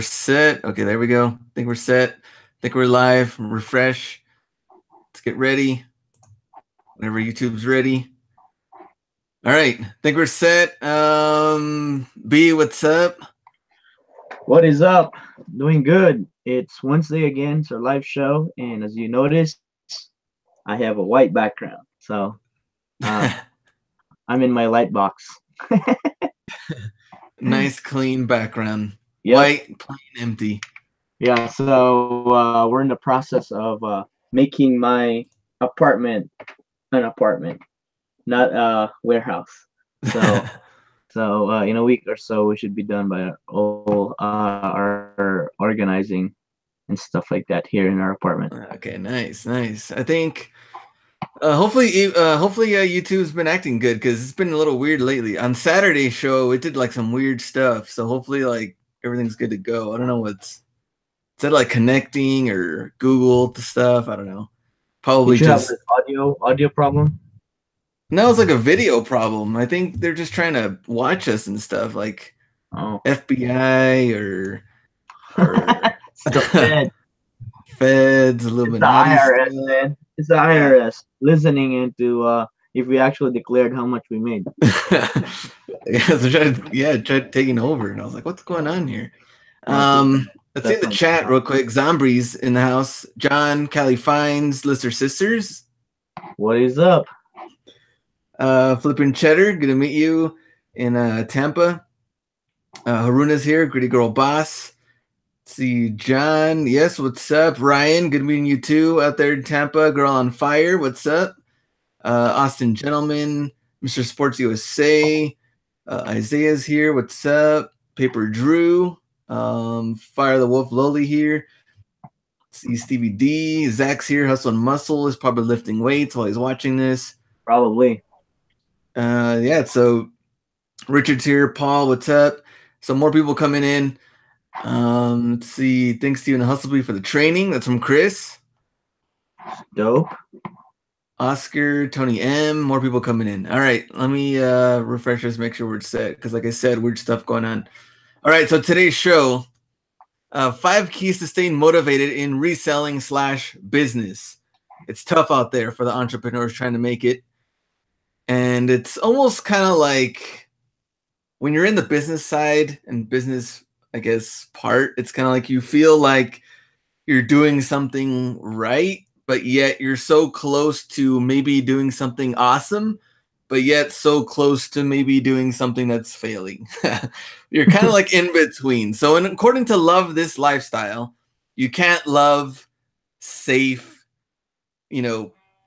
We're set. Okay, there we go. I think we're set. I think we're live. Refresh. Let's get ready. Whenever YouTube's ready. All right. I think we're set. B, what's up? What is up? Doing good. It's Wednesday again. It's our live show, and as you notice, I have a white background. So uh, I'm in my light box. Nice, clean background. Yep. White, plain, empty. Yeah. So we're in the process of making my apartment an apartment, not a warehouse. So in a week or so, we should be done by all our organizing and stuff like that here in our apartment. Okay, nice, nice. I think hopefully YouTube's been acting good because it's been a little weird lately. On Saturday's show, it did like some weird stuff, so hopefully like everything's good to go. I don't know what's is that like connecting or Google the stuff? I don't know. Probably Did you have just an audio problem? no, it's like a video problem. I think they're just trying to watch us and stuff, like Oh, FBI or it's the Fed. feds, It's the Illuminati IRS, stuff. man. It's the Yeah. IRS listening into if we actually declared how much we made. Yeah, so tried taking over, and I was like, "What's going on here?" Honestly, Let's see in that's the not chat real quick. Zombies in the house. John, Callie Fines, Lister Sisters, what is up. Flippin' Cheddar. Good to meet you in Tampa. Haruna's here. Gritty Girl Boss. See John. Yes, what's up? Ryan, good meeting you too out there in Tampa. Girl on Fire, what's up? Austin Gentleman, Mr. Sports USA. Isaiah's here. What's up? Paper Drew. Fire the Wolf Lowly here. See Stevie D. Zach's here. Hustle and Muscle is probably lifting weights while he's watching this. Probably. Yeah, so Richard's here. Paul, what's up? So more people coming in. Let's see. Thanks Stephen Hustleby for the training. That's from Chris. Dope. Oscar, Tony M, more people coming in. All right, let me refresh this, make sure we're set, because like I said, weird stuff going on. All right, so today's show, 5 keys to staying motivated in reselling / business. It's tough out there for the entrepreneurs trying to make it. And it's almost kind of like when you're in the business side and business, I guess, part, it's kind of like you feel like you're doing something right, but yet you're so close to maybe doing something awesome, but yet so close to maybe doing something that's failing. You're kind of like in between. So according to Love This Lifestyle, you can't love safe,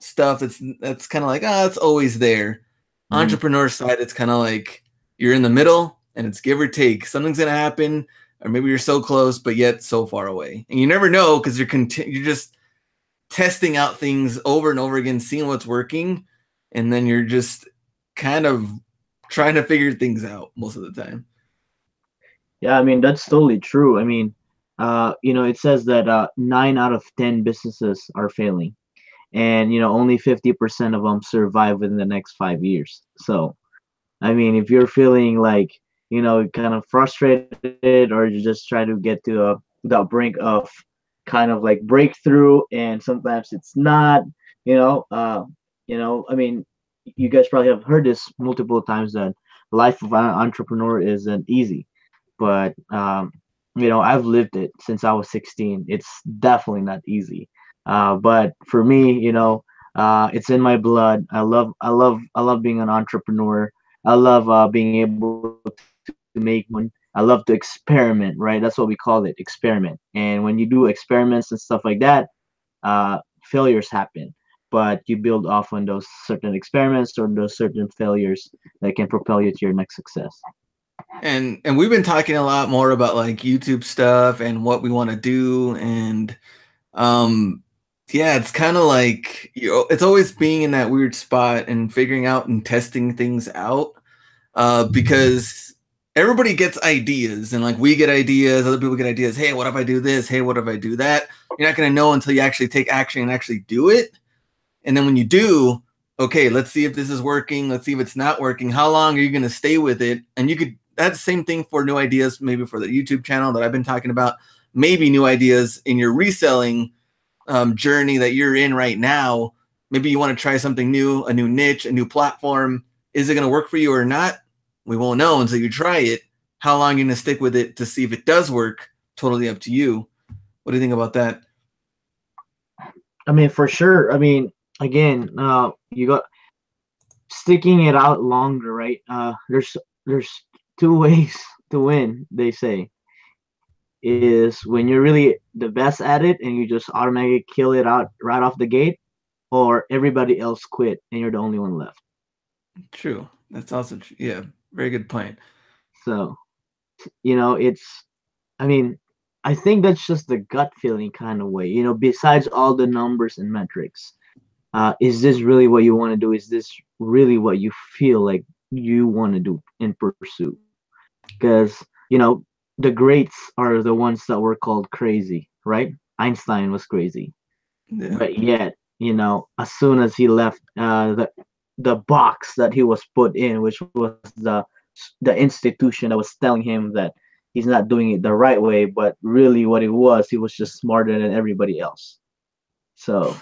stuff that's kind of like, it's always there. Entrepreneur side, it's kind of like you're in the middle and it's give or take. Something's going to happen, or maybe you're so close, but yet so far away. And you never know because you're just testing out things over and over again, seeing what's working, and then you're just kind of trying to figure things out most of the time. Yeah, I mean that's totally true. I mean, it says that 9 out of 10 businesses are failing, and only 50% of them survive within the next 5 years. So, I mean, if you're feeling like kind of frustrated, or you just try to get to the brink of kind of like breakthrough, and sometimes it's not, I mean, you guys probably have heard this multiple times that life of an entrepreneur isn't easy, but I've lived it since I was 16. It's definitely not easy, but for me, it's in my blood. I love being an entrepreneur. I love being able to make money. I love to experiment, right? That's what we call it, experiment. And when you do experiments and stuff like that, failures happen, but you build off on those certain experiments or those certain failures that can propel you to your next success. And we've been talking a lot more about like YouTube stuff and what we want to do, and yeah, it's kind of like it's always being in that weird spot and figuring out and testing things out, because everybody gets ideas, and like we get ideas, other people get ideas. Hey, what if I do this? Hey, what if I do that? You're not going to know until you actually take action and actually do it. And then when you do, okay, let's see if this is working. Let's see if it's not working. How long are you going to stay with it? And you could that's the same thing for new ideas, maybe for the YouTube channel that I've been talking about, maybe new ideas in your reselling journey that you're in right now. Maybe you want to try something new, a new niche, a new platform. Is it going to work for you or not? We won't know until you try it. How long you're going to stick with it to see if it does work, totally up to you. What do you think about that? I mean, for sure. I mean, again, you got sticking it out longer, right? There's two ways to win. They say is when you're really the best at it and you just automatically kill it out right off the gate, or everybody else quit and you're the only one left. True. That's also true. Yeah, very good point. So it's. I mean, I think that's just the gut feeling kind of way. Besides all the numbers and metrics, is this really what you want to do? Is this really what you feel like you want to do and pursue? Because the greats are the ones that were called crazy, right? Einstein was crazy, Yeah. but yet as soon as he left the box that he was put in, which was the institution that was telling him that he's not doing it the right way, but really what it was, he was just smarter than everybody else. So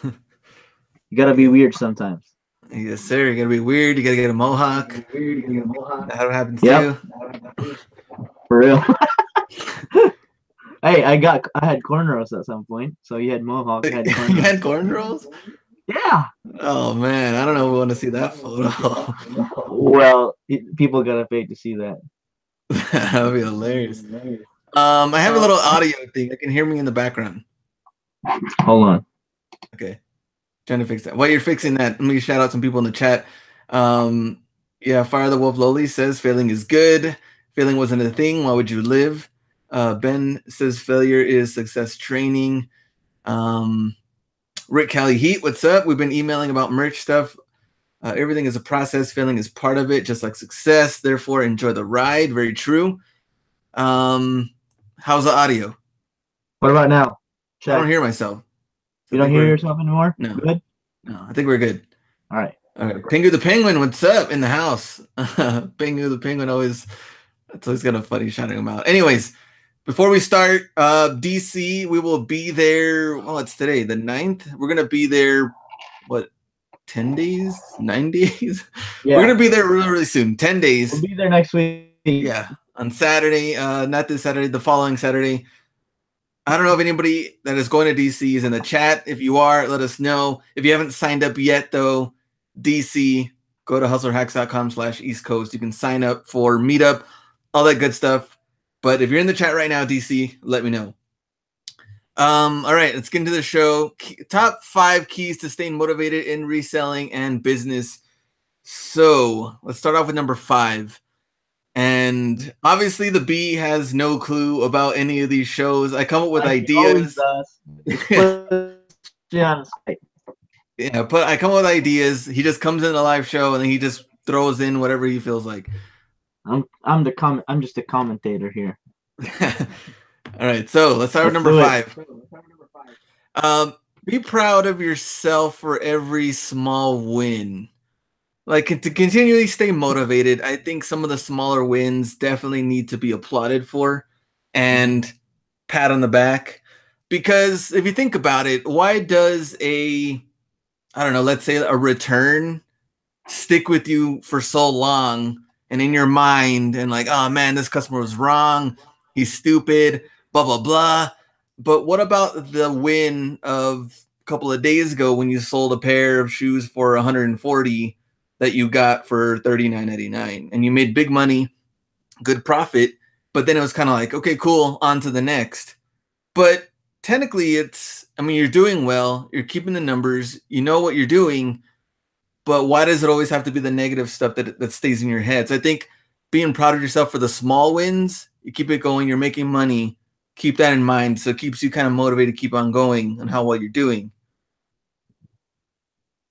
you gotta be Yeah. weird sometimes. Yes, sir. You gotta be weird. You gotta get a mohawk. That happens Yep, too. for real. Hey, I had cornrows at some point. So you had mohawk, I had You cornrows. had cornrows? Yeah. Oh man, I don't know if we want to see that photo. Well, people gotta pay to see that. That would be hilarious. I have a little audio thing. I can hear me in the background. Hold on. Okay. Trying to fix that. While you're fixing that, let me shout out some people in the chat. Um, yeah, Fire the Wolf Loli says failing is good. Failing wasn't a thing. Why would you live? Ben says failure is success training. Rick Cali Heat, what's up? We've been emailing about merch stuff. Everything is a process. Failing is part of it, just like success. Therefore, enjoy the ride. Very true. How's the audio? What about now? I don't Check. hear myself. So You I don't think hear we're yourself anymore? no, Good? no. I think we're good. All right. All right, Pingu the Penguin, what's up in the house? Pingu the Penguin always, it's always kind of funny shouting him out. Anyways, before we start, DC, we will be there. Well, it's today, the 9th. We're gonna be there. What? 10 days? 9 days? We're Yeah. gonna be there really, really soon. 10 We'll days. be there next week. Yeah, on Saturday. Not this Saturday, the following Saturday. I don't know if anybody that is going to DC is in the chat. If you are, let us know. If you haven't signed up yet, though, DC, go to hustlerhacks.com/East Coast. You can sign up for meetup, all that good stuff. But if you're in the chat right now, DC, let me know. All right, let's get into the show. Top 5 keys to staying motivated in reselling and business. So let's start off with number 5. And obviously, the B has no clue about any of these shows. I come up with Like he always ideas. does. Just puts you on the spot. Yeah, but I come up with ideas. He just comes in a live show and then he just throws in whatever he feels like. I'm just a commentator here. All right, so let's start with Let's number do it. 5. Be proud of yourself for every small win. Like to continually stay motivated, I think some of the smaller wins definitely need to be applauded for and pat on the back. Because if you think about it, why does I don't know, let's say a return stick with you for so long and in your mind and like, oh man, this customer was wrong. He's stupid, blah, blah, blah. But what about the win of a couple of days ago when you sold a pair of shoes for 140 that you got for $39.99 and you made big money, good profit, but then it was kind of like, okay, cool, on to the next. But technically I mean, you're doing well, you're keeping the numbers, you know what you're doing, but why does it always have to be the negative stuff that stays in your head? So I think being proud of yourself for the small wins, you keep it going, you're making money, keep that in mind. So it keeps you kind of motivated to keep on going on how well you're doing.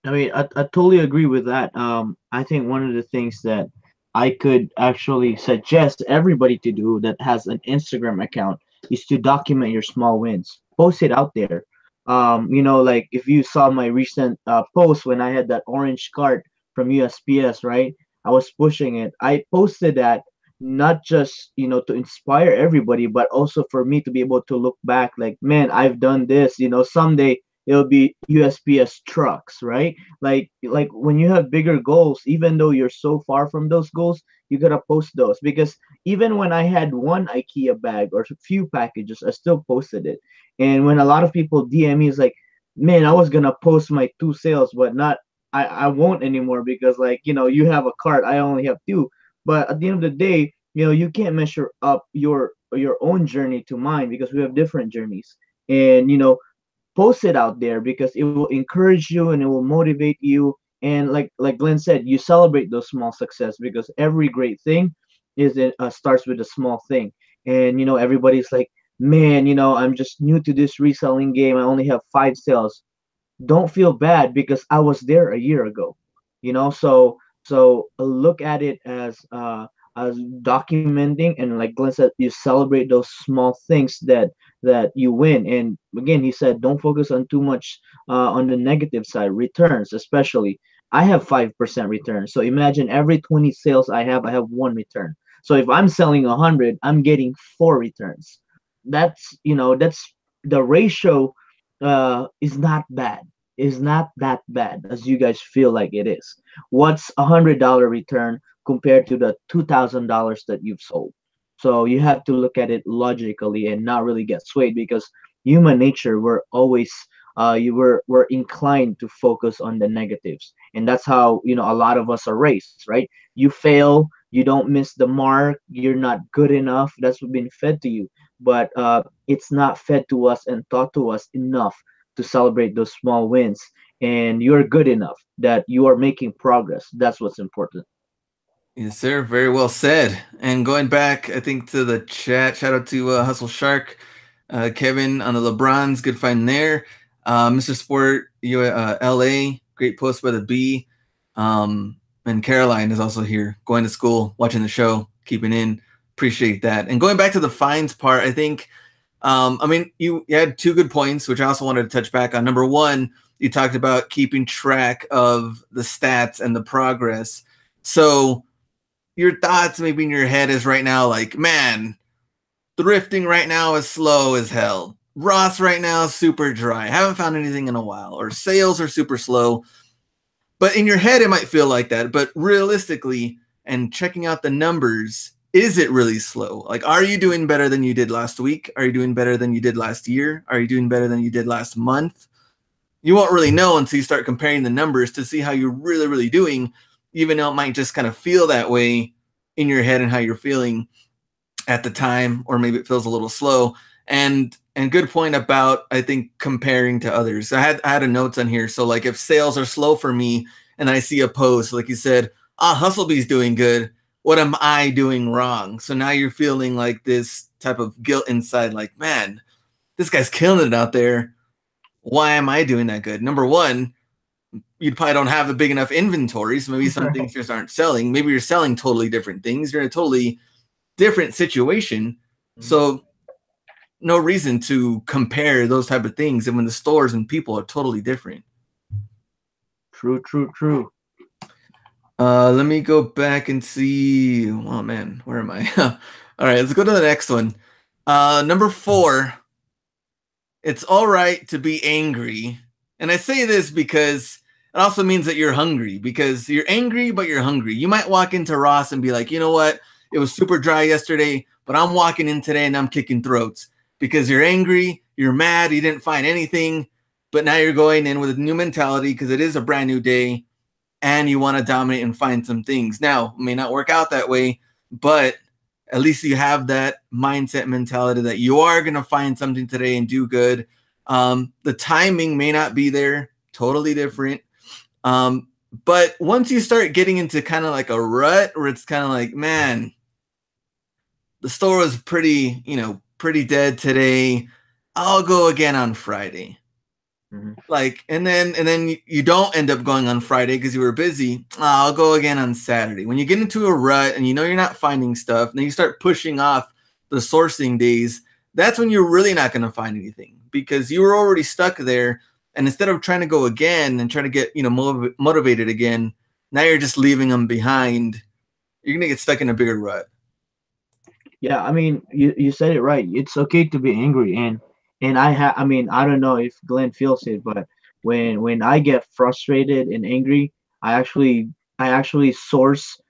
I mean, I totally agree with that. I think one of the things that I could actually suggest everybody to do that has an Instagram account is to document your small wins. Post it out there. Like if you saw my recent post when I had that orange cart from USPS, right? I was pushing it. I posted that not just to inspire everybody, but also for me to be able to look back like, man, I've done this. Someday it'll be USPS trucks, right? Like when you have bigger goals, even though you're so far from those goals, you gotta post those. Because even when I had one IKEA bag or a few packages, I still posted it. And when a lot of people DM me, is like, man, I was gonna post my two sales, but not, I won't anymore, because like, you have a cart, I only have two. But at the end of the day, you can't measure up your own journey to mine, because we have different journeys. And post it out there, because it will encourage you and it will motivate you. And like Glenn said, you celebrate those small success, because every great thing starts with a small thing. And everybody's like, man, I'm just new to this reselling game, I only have 5 sales. Don't feel bad, because I was there a year ago. So look at it as documenting, and like Glenn said, you celebrate those small things that you win. And again, he said, don't focus on too much on the negative side, returns especially. I have 5% return, so imagine every 20 sales I have one return. So if I'm selling 100, I'm getting 4 returns. That's the ratio. Is not bad, is not that bad as you guys feel like it is. What's $100 return compared to the $2,000 that you've sold? So you have to look at it logically and not really get swayed, because human nature, we're always we're inclined to focus on the negatives. And that's how a lot of us are raised, right? You fail, you don't miss the mark, you're not good enough. That's what's been fed to you. But it's not fed to us and taught to us enough to celebrate those small wins. And you're good enough that you are making progress. That's what's important. Yes, sir. Very well said. And going back, I think to the chat, shout out to Hustle Shark, Kevin on the LeBrons, good find there. Mr. Sport, LA, great post by the B. And Caroline is also here, going to school, watching the show, keeping in. Appreciate that. And going back to the fines part, I think, I mean, you had two good points, which I also wanted to touch back on. Number one, you talked about keeping track of the stats and the progress. So, your thoughts maybe in your head is right now like, man, thrifting right now is slow as hell. Ross right now is super dry. Haven't found anything in a while. Or sales are super slow. But in your head, it might feel like that. But realistically, and checking out the numbers, is it really slow? Like, are you doing better than you did last week? Are you doing better than you did last year? Are you doing better than you did last month? You won't really know until you start comparing the numbers to see how you're really, really doing, even though it might just kind of feel that way in your head and how you're feeling at the time, or maybe it feels a little slow. And good point about, I think, comparing to others. I had a notes on here. So like if sales are slow for me and I see a post, like you said, Hustlebee's doing good. What am I doing wrong? So now you're feeling like this type of guilt inside, like, man, this guy's killing it out there. Why am I doing that good? Number one, you probably don't have a big enough inventory. So maybe some things just aren't selling. Maybe you're selling totally different things. You're in a totally different situation. So no reason to compare those type of things. And when the stores and people are totally different. True, true, true. Let me go back and see. Oh man, where am I? All right, let's go to the next one. Number 4. It's all right to be angry. And I say this because it also means that you're hungry, because you're angry, but you're hungry. You might walk into Ross and be like, you know what? It was super dry yesterday, but I'm walking in today and I'm kicking throats, because you're angry, you're mad, you didn't find anything, but now you're going in with a new mentality because it is a brand new day and you want to dominate and find some things. Now, it may not work out that way, but at least you have that mindset mentality that you are going to find something today and do good. The timing may not be there, totally different. But once you start getting into kind of like a rut where it's kind of like, man, the store was pretty dead today. I'll go again on Friday. Mhm. Like, and then you don't end up going on Friday because you were busy. I'll go again on Saturday. When you get into a rut and you know you're not finding stuff, and then you start pushing off the sourcing days, that's when you're really not going to find anything, because you were already stuck there. And instead of trying to go again and trying to get motivated again, now you're just leaving them behind. You're gonna get stuck in a bigger rut. Yeah, I mean, you said it right. It's okay to be angry, and I mean, I don't know if Glenn feels it, but when I get frustrated and angry, I actually source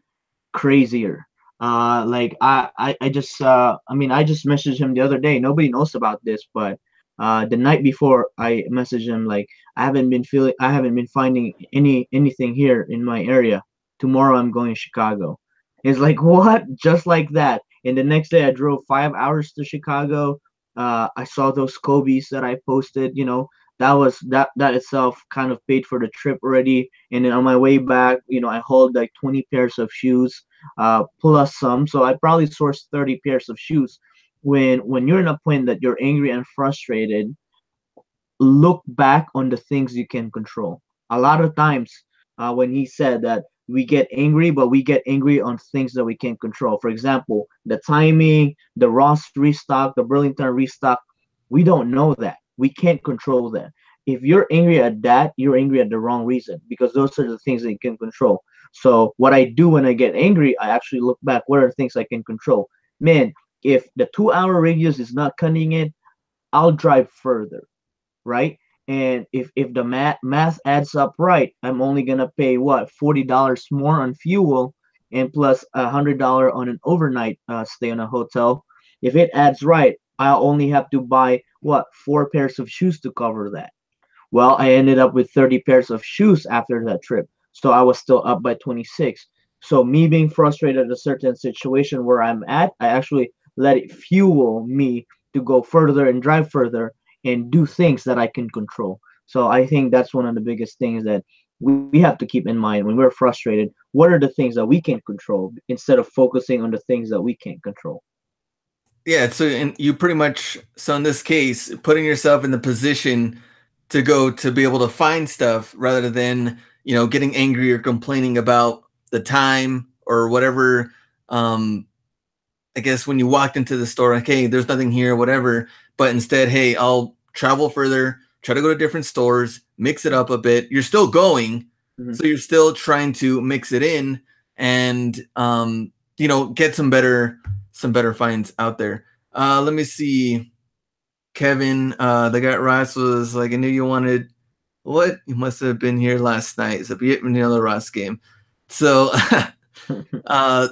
crazier. Like I just I mean, I just messaged him the other day. Nobody knows about this, but the night before I messaged him like I haven't been finding anything here in my area. Tomorrow I'm going to Chicago. It's like what? Just like that. And the next day I drove 5 hours to Chicago. I saw those Kobe's that I posted, you know, that itself kind of paid for the trip already. And then on my way back, you know, I hauled like 20 pairs of shoes, plus some. So I probably sourced 30 pairs of shoes. When you're in a point that you're angry and frustrated, look back on the things you can control. A lot of times, when he said that we get angry, but we get angry on things that we can't control. For example, the timing, the Ross restock, the Burlington restock, we don't know that. We can't control that. If you're angry at that, you're angry at the wrong reason because those are the things that you can control. So what I do when I get angry, I actually look back. What are the things I can control? Man, if the 2 hour radius is not cutting it, I'll drive further, right? And if the math adds up right, I'm only gonna pay what $40 more on fuel and plus $100 on an overnight stay on a hotel. If it adds right, I'll only have to buy what 4 pairs of shoes to cover that. Well, I ended up with 30 pairs of shoes after that trip. So I was still up by 26. So me being frustrated at a certain situation where I'm at, I actually let it fuel me to go further and drive further and do things that I can control. So I think that's one of the biggest things that we have to keep in mind when we're frustrated. What are the things that we can control instead of focusing on the things that we can't control? Yeah, so and you pretty much, so in this case, putting yourself in the position to go to be able to find stuff rather than, getting angry or complaining about the time or whatever. I guess when you walked into the store, like, hey, there's nothing here, whatever. But instead, hey, I'll travel further, try to go to different stores, mix it up a bit. You're still going, Mhm. so you're still trying to mix it in and get some better finds out there. Let me see. Kevin, the guy at Ross was like, I knew you wanted what? You must have been here last night. It's a Vanilla Ross game. So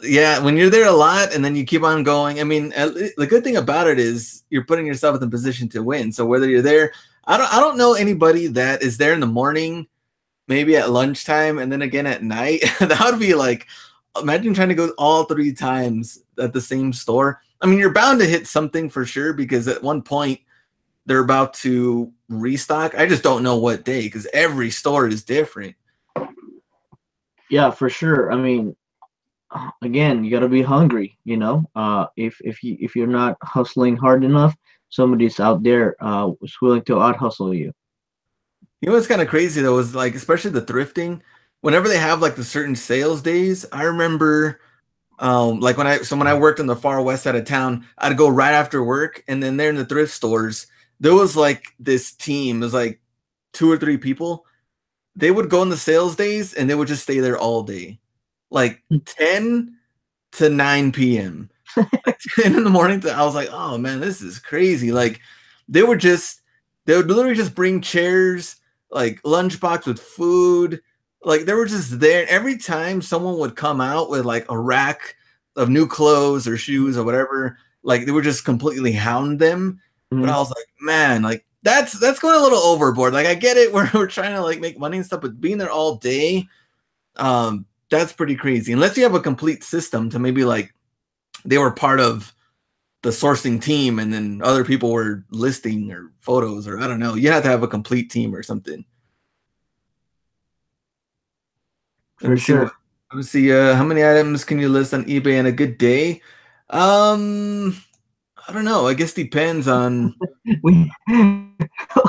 yeah, when you're there a lot and then you keep on going, I mean, the good thing about it is you're putting yourself in the position to win. So whether you're there, I don't know anybody that is there in the morning, maybe at lunchtime, and then again at night. That would be like, imagine trying to go all 3 times at the same store. I mean, you're bound to hit something for sure because at one point they're about to restock. I just don't know what day because every store is different. Yeah, for sure. I mean, again, you got to be hungry, you know. If you're not hustling hard enough, somebody's out there is willing to out hustle you. You know what's kind of crazy though is like, especially the thrifting. Whenever they have like the certain sales days, I remember like when I worked in the far west side of town, I'd go right after work, and then there in the thrift stores, there was like this team. It was like 2 or 3 people. They would go on the sales days and they would just stay there all day, like 10 to 9 p.m. Like 10 in the morning. I was like, oh man, this is crazy. Like they were just, they would literally just bring chairs, like lunchbox with food. Like they were just there. Every time someone would come out with like a rack of new clothes or shoes or whatever, like they would just completely hound them. But Hmm. I was like, man, like that's going a little overboard. Like I get it, we're trying to like make money and stuff, but being there all day, that's pretty crazy. Unless you have a complete system to maybe like they were part of the sourcing team and then other people were listing or photos or I don't know. You have to have a complete team or something. Let For me see sure. what let me see how many items can you list on eBay in a good day? Um I don't know. I guess depends on We,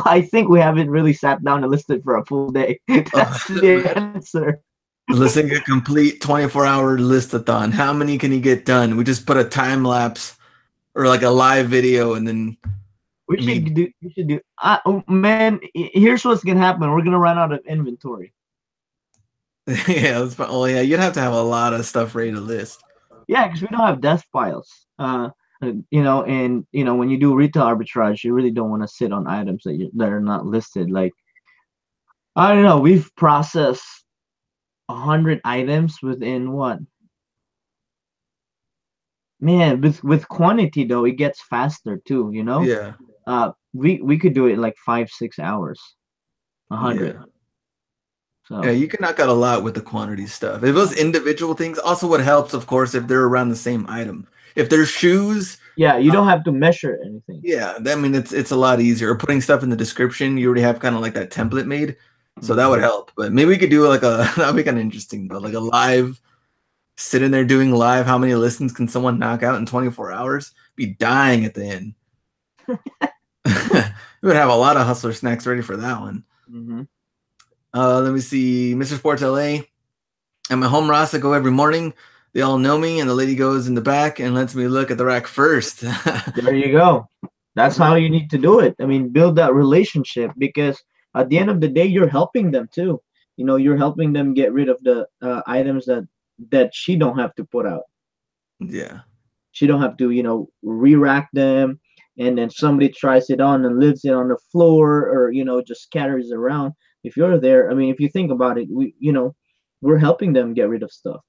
I think we haven't really sat down and listed for a full day. uh, That's the answer. listing a complete 24-hour listathon. How many can you get done? We just put a time lapse or like a live video and then We I mean should do. We should do. Oh, man, here's what's gonna happen. We're gonna run out of inventory. yeah, oh yeah, you'd have to have a lot of stuff ready to list. Yeah, because we don't have death files. And when you do retail arbitrage, you really don't want to sit on items that are not listed. Like, I don't know, we've processed 100 items within what? Man, with quantity though, it gets faster too. Yeah. We could do it in like 5 6 hours, 100. Yeah. Yeah, So you can knock out a lot with the quantity stuff. If those individual things, also what helps, of course, if they're around the same item. If they're shoes, yeah, you uh, don't have to measure anything. yeah, I mean it's a lot easier. Or putting stuff in the description, you already have kind of like that template made, so that would Hmm. help. But maybe we could do like a that'd be kind of interesting, but like a live sitting there doing live. How many listens can someone knock out in 24 hours? Be dying at the end. We would have a lot of hustler snacks ready for that one. Hmm. Let me see, Mr. Sports LA. At my home Rasa go every morning. They all know me, and the lady goes in the back and lets me look at the rack first. There you go. That's how you need to do it. I mean, build that relationship, because at the end of the day, you're helping them too. You're helping them get rid of the items that she don't have to put out. Yeah. She don't have to, re-rack them, and then somebody tries it on and leaves it on the floor, or just carries it around. If you're there, I mean, if you think about it, we're helping them get rid of stuff.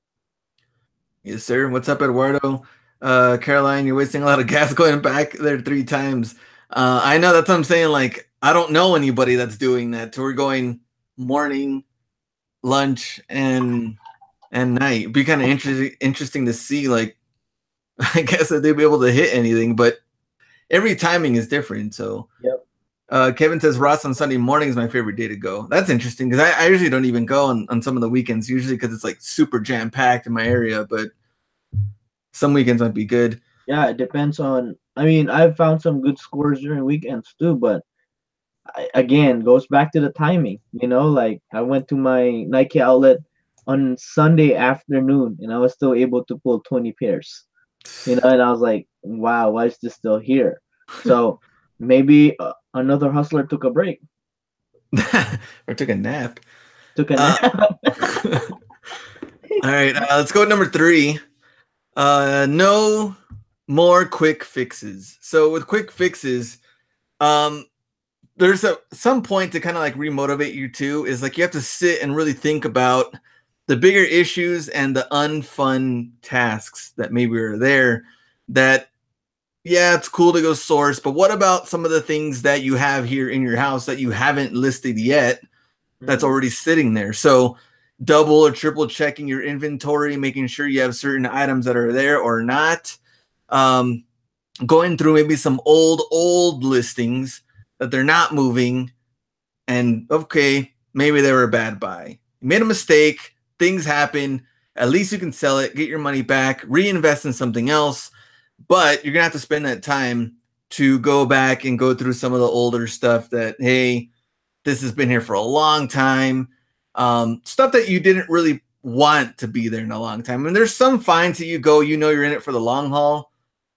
Yes, sir. What's up, Eduardo? Caroline, you're wasting a lot of gas going back there 3 times. I know that's what I'm saying. Like, I don't know anybody that's doing that. So we're going morning, lunch, and night. It'd be kind of interesting to see. Like, I guess that they'd be able to hit anything, but every timing is different. So Yep. Kevin says Ross on Sunday morning is my favorite day to go. That's interesting because I usually don't even go on some of the weekends, usually because it's like super jam packed in my area. But some weekends might be good. Yeah, it depends on. I mean, I've found some good scores during weekends too, but again, goes back to the timing. Like, I went to my Nike outlet on Sunday afternoon, and I was still able to pull 20 pairs. And I was like, wow, why is this still here? So maybe another hustler took a break, Or took a nap. took a Uh, nap. all right, let's go with number 3. No more quick fixes. So with quick fixes, um, there's some point to kind of like remotivate you too. Is like you have to sit and really think about the bigger issues and the unfun tasks that maybe are there. That yeah, it's cool to go source, but what about some of the things that you have here in your house that you haven't listed yet? That's Hmm. already sitting there. So double or triple checking your inventory, making sure you have certain items that are there or not. Um, Going through maybe some old listings that they're not moving, and okay, maybe they were a bad buy. You made a mistake, things happen. At least you can sell it, get your money back, reinvest in something else. But you're gonna have to spend that time to go back and go through some of the older stuff that, hey, this has been here for a long time. Stuff that you didn't really want to be there in a long time. And there's some finds that you go, you're in it for the long haul,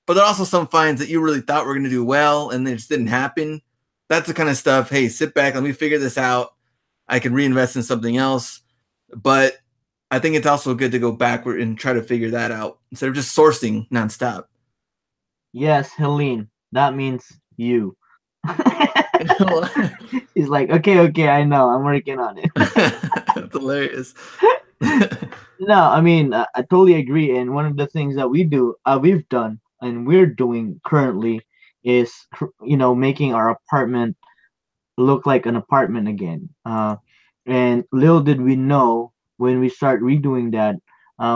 but there are also some finds that you really thought were going to do well and they just didn't happen. That's the kind of stuff. Hey, sit back, let me figure this out. I can reinvest in something else. But I think it's also good to go backward and try to figure that out instead of just sourcing nonstop. Yes, Helene, that means you. That's He's like, okay, okay, I know, I'm working on it. hilarious. No, I mean, I totally agree. And one of the things that we've done, and we're doing currently, is making our apartment look like an apartment again. And little did we know, when we start redoing that,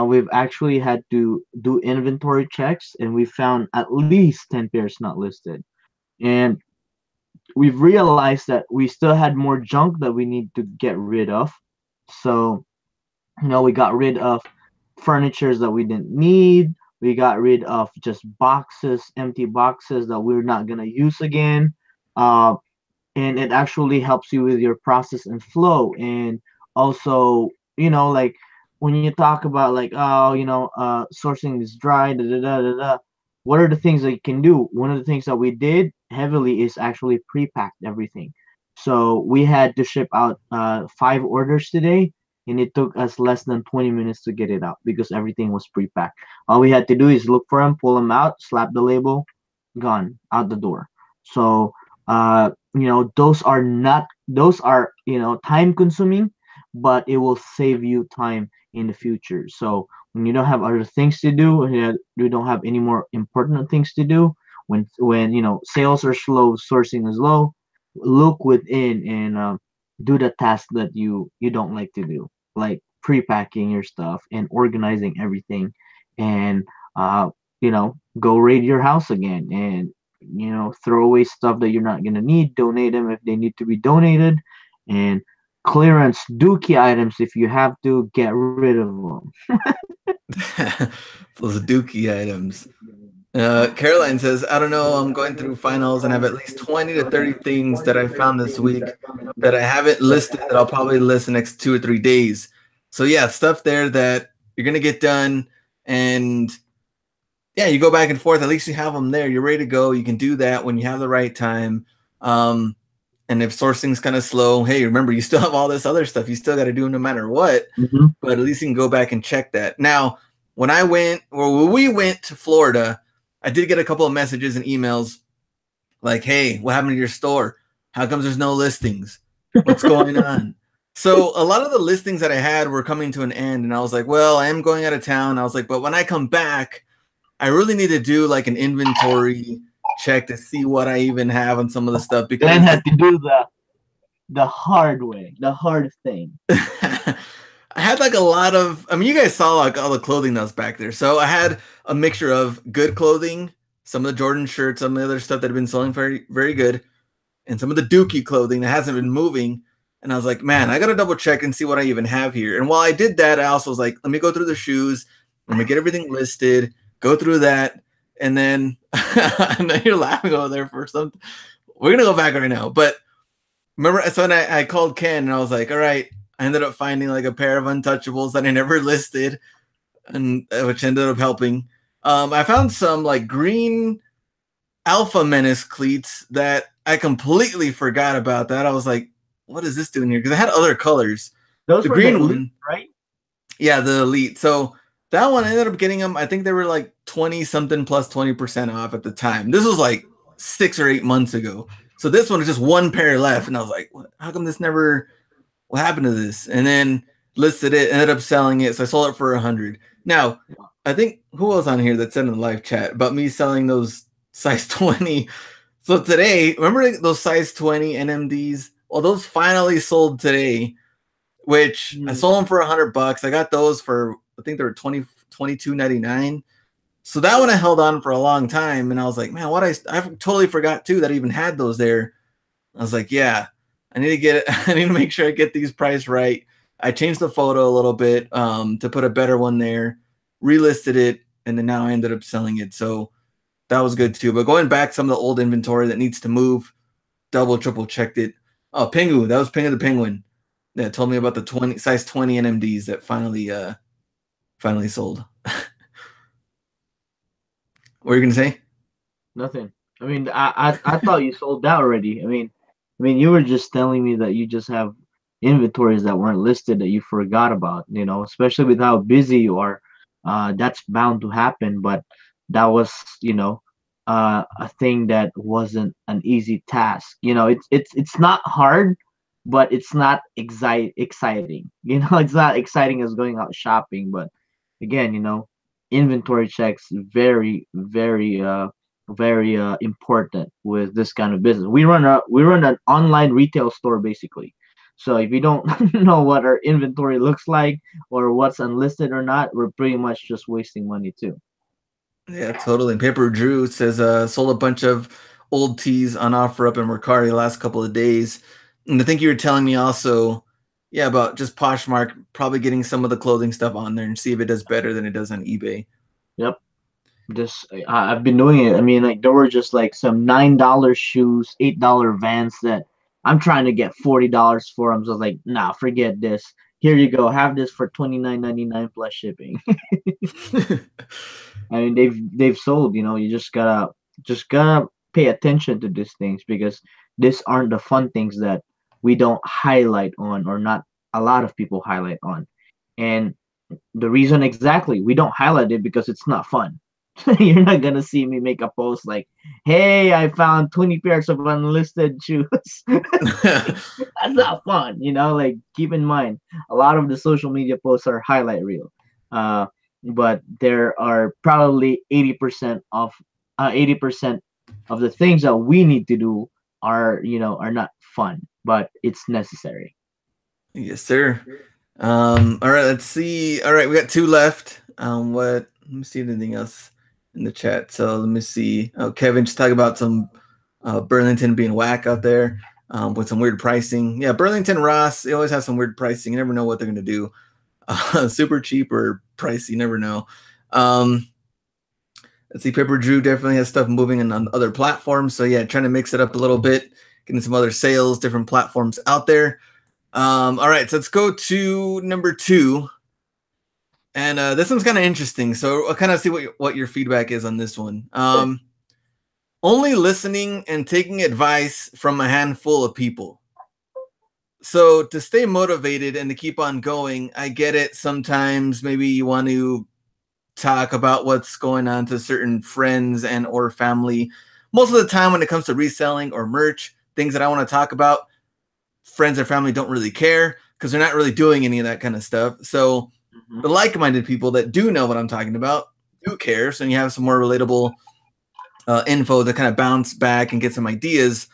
we've actually had to do inventory checks, and we found at least 10 pairs not listed. And we've realized that we still had more junk that we need to get rid of. So we got rid of furnitures that we didn't need. We got rid of just boxes, empty boxes that we're not gonna use again. Uh, and it actually helps you with your process and flow. And also, like, when you talk about, like, oh, sourcing is dry, da da da da da, what are the things that you can do? One of the things that we did heavily is actually pre-packed everything. So we had to ship out 5 orders today, and it took us less than 20 minutes to get it out because everything was pre-packed. All we had to do is look for them, pull them out, slap the label, gone out the door. So those are not, those are, time consuming, but it will save you time in the future. So when you don't have other things to do, when you don't have any more important things to do, when sales are slow, sourcing is low, look within and do the task that you don't like to do, like pre-packing your stuff and organizing everything, and go raid your house again, and throw away stuff that you're not gonna need, donate them if they need to be donated, and clearance dookie items if you have to, get rid of them. Those dookie items. Caroline says, I don't know, I'm going through finals and have at least 20 to 30 things that I found this week that I haven't listed that I'll probably list the next 2 or 3 days. So yeah, stuff there that you're gonna get done, and yeah, you go back and forth. At least you have them there. You're ready to go. You can do that when you have the right time. Um, and if sourcing's kind of slow, hey, remember you still have all this other stuff you still got to do no matter what. Hmm. But at least you can go back and check that. Now, when we went to Florida, I did get a couple of messages and emails like, "Hey, what happened to your store? How comes there's no listings? What's going on?" So a lot of the listings that I had were coming to an end, and I was like, "Well, I am going out of town." I was like, "But when I come back, I really need to do like an inventory check to see what I even have on some of the stuff Glenn because had to do the hard way, the hard thing. I had like a lot of. I mean, you guys saw like all the clothing that was back there. So I had a mixture of good clothing, some of the Jordan shirts, some of the other stuff that had been selling very, very good, and some of the Dookie clothing that hasn't been moving. And I was like, man, I gotta double check and see what I even have here. And while I did that, I also was like, let me go through the shoes, let me get everything listed, go through that, and then I know you're laughing over there for something. We're gonna go back right now, but remember, so when I called Ken and I was like, all right, I ended up finding like a pair of untouchables that I never listed, and which ended up helping. I found some like green Alpha Menace cleats that I completely forgot about. That I was like, what is this doing here? Because I had other colors. Those The were the green elite, one, right? yeah, the elite. So that one I ended up getting them. I think they were like 20 something plus 20% off at the time. This was like 6 or 8 months ago. So this one is just one pair left. And I was like, how come this never, what happened to this? And then listed it, ended up selling it. So I sold it for 100. Now, I think who was on here that said in the live chat about me selling those size 20. So today, remember those size 20 NMDs? Well, those finally sold today, which I Mm. sold them for $100. I got those for, I think they were 22.99. So that one I held on for a long time, and I was like, man, I totally forgot too that I even had those there. I was like, yeah, I need to get it. I need to make sure I get these priced right. I changed the photo a little bit to put a better one there, relisted it, and then now I ended up selling it. So that was good too. But going back some of the old inventory that needs to move, double, triple checked it. Oh, Pingu, that was Pingu the Penguin that told me about the 20 size 20 NMDs that finally sold. What are you gonna say? Nothing. I mean, I thought you sold out already. I mean, you were just telling me that you just have inventories that weren't listed that you forgot about. Especially with how busy you are, that's bound to happen. But that was, a thing that wasn't an easy task. It's not hard, but it's not exciting. It's not exciting as going out shopping. But again, inventory checks very important with this kind of business. We run an online retail store basically. So if you don't know what our inventory looks like or what's unlisted or not, we're pretty much just wasting money too. Yeah, totally. And Paper Drew says sold a bunch of old teas on offer up in Mercari the last couple of days. And I think you were telling me also, yeah, about just Poshmark probably getting some of the clothing stuff on there and see if it does better than it does on eBay. Yep. I've been doing it. I mean, like there were just like some $9 shoes, $8 Vans that I'm trying to get $40 for. I'm just like, nah, forget this. Here you go. Have this for 29.99 plus shipping. I mean, they've sold. You just gotta pay attention to these things because these aren't the fun things that we don't highlight on or not a lot of people highlight on. And the reason exactly we don't highlight it because it's not fun. You're not gonna see me make a post like, "Hey, I found 20 pairs of unlisted shoes." That's not fun, Like keep in mind, a lot of the social media posts are highlight reel, uh, but there are probably 80% of the things that we need to do are not fun, but it's necessary. Yes, sir. All right, let's see. All right, we got two left. Let me see anything else in the chat. So let me see. Oh, Kevin just talking about some Burlington being whack out there with some weird pricing. Yeah, Burlington Ross, they always have some weird pricing. You never know what they're gonna do. Super cheap or pricey, you never know. Um, let's see. Pepper Drew definitely has stuff moving on other platforms. So yeah, trying to mix it up a little bit, getting some other sales, different platforms out there. All right, so let's go to number two. And this one's kind of interesting. So I'll kind of see what your feedback is on this one. Only listening and taking advice from a handful of people. So to stay motivated and to keep on going, I get it. Sometimes maybe you want to talk about what's going on to certain friends and or family. Most of the time when it comes to reselling or merch, things that I want to talk about, friends or family don't really care because they're not really doing any of that kind of stuff. So Mhm. the like-minded people that do know what I'm talking about do care. So you have some more relatable info to kind of bounce back and get some ideas.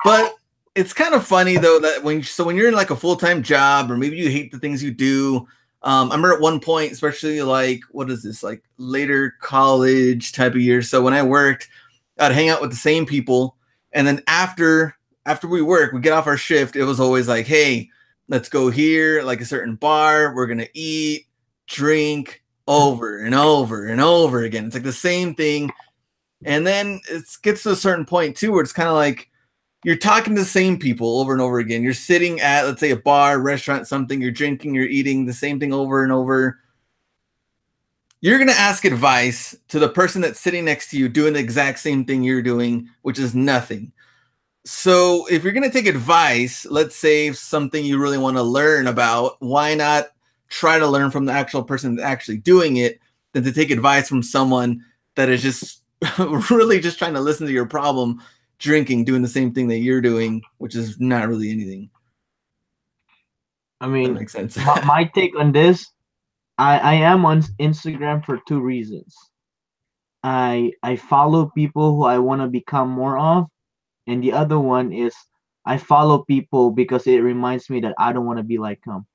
But it's kind of funny though that when you're in like a full-time job or maybe you hate the things you do. I remember at one point, especially like what is this, like later college type of year. So when I worked, I'd hang out with the same people, and then after we work, we get off our shift. It was always like, hey, let's go here, like a certain bar. We're gonna eat, drink over and over and over again. It's like the same thing, and then it gets to a certain point too, where it's kind of like you're talking to the same people over and over again. You're sitting at, let's say, a bar, restaurant, something, you're drinking, you're eating the same thing over and over. You're going to ask advice to the person that's sitting next to you doing the exact same thing you're doing, which is nothing. So if you're going to take advice, let's say something you really want to learn about, why not try to learn from the actual person that's actually doing it than to take advice from someone that is just really just trying to listen to your problem, drinking, doing the same thing that you're doing, which is not really anything. I That mean, makes sense. my take on this, I am on Instagram for two reasons. I follow people who I want to become more of, and the other one is I follow people because it reminds me that I don't want to be like them.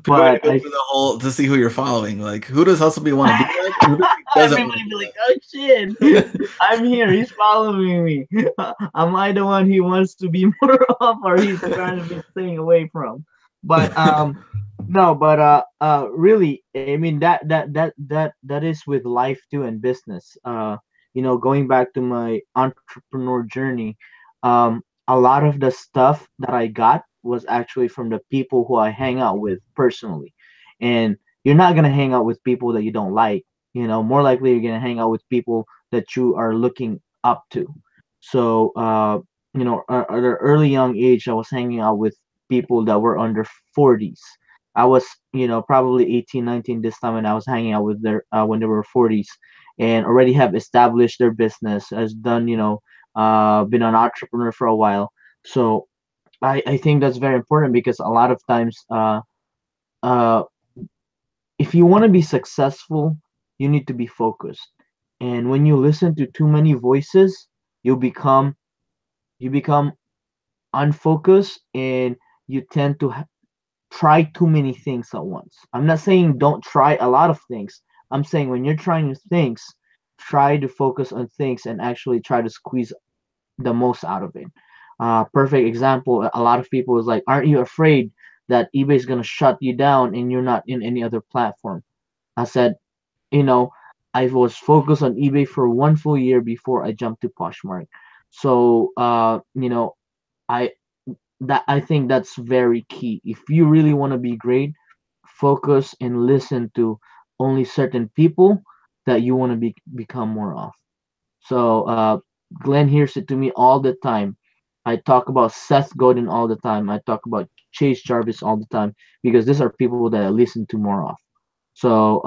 People are gonna But go I through the whole to see who you're following. Like, who does Hustlebee want to be like, and who does he doesn't want everybody to be be like, "Oh shit, like? I'm here. He's following me. Am I the one he wants to be more of, or he's trying to be staying away from?" But no, but really, I mean that is with life too and business. Going back to my entrepreneur journey, a lot of the stuff that I got was actually from the people who I hang out with personally, and you're not gonna hang out with people that you don't like. More likely you're gonna hang out with people that you are looking up to. So, at an early young age, I was hanging out with people that were under 40s. I was, probably 18, 19 this time, and I was hanging out with their when they were 40s, and already have established their business, has done, been an entrepreneur for a while. So I think that's very important because a lot of times, uh, if you want to be successful, you need to be focused. And when you listen to too many voices, you become you become unfocused, and you tend to try too many things at once. I'm not saying don't try a lot of things. I'm saying when you're trying things, try to focus on things and actually try to squeeze the most out of it. Perfect example. A lot of people is like, "Aren't you afraid that eBay is gonna shut you down and you're not in any other platform?" I said, you know, I was focused on eBay for one full year before I jumped to Poshmark. So, I I think that's very key. If you really want to be great, focus and listen to only certain people that you want to become more of. So, Glenn hears it to me all the time. I talk about Seth Godin all the time. I talk about Chase Jarvis all the time because these are people that I listen to more of. So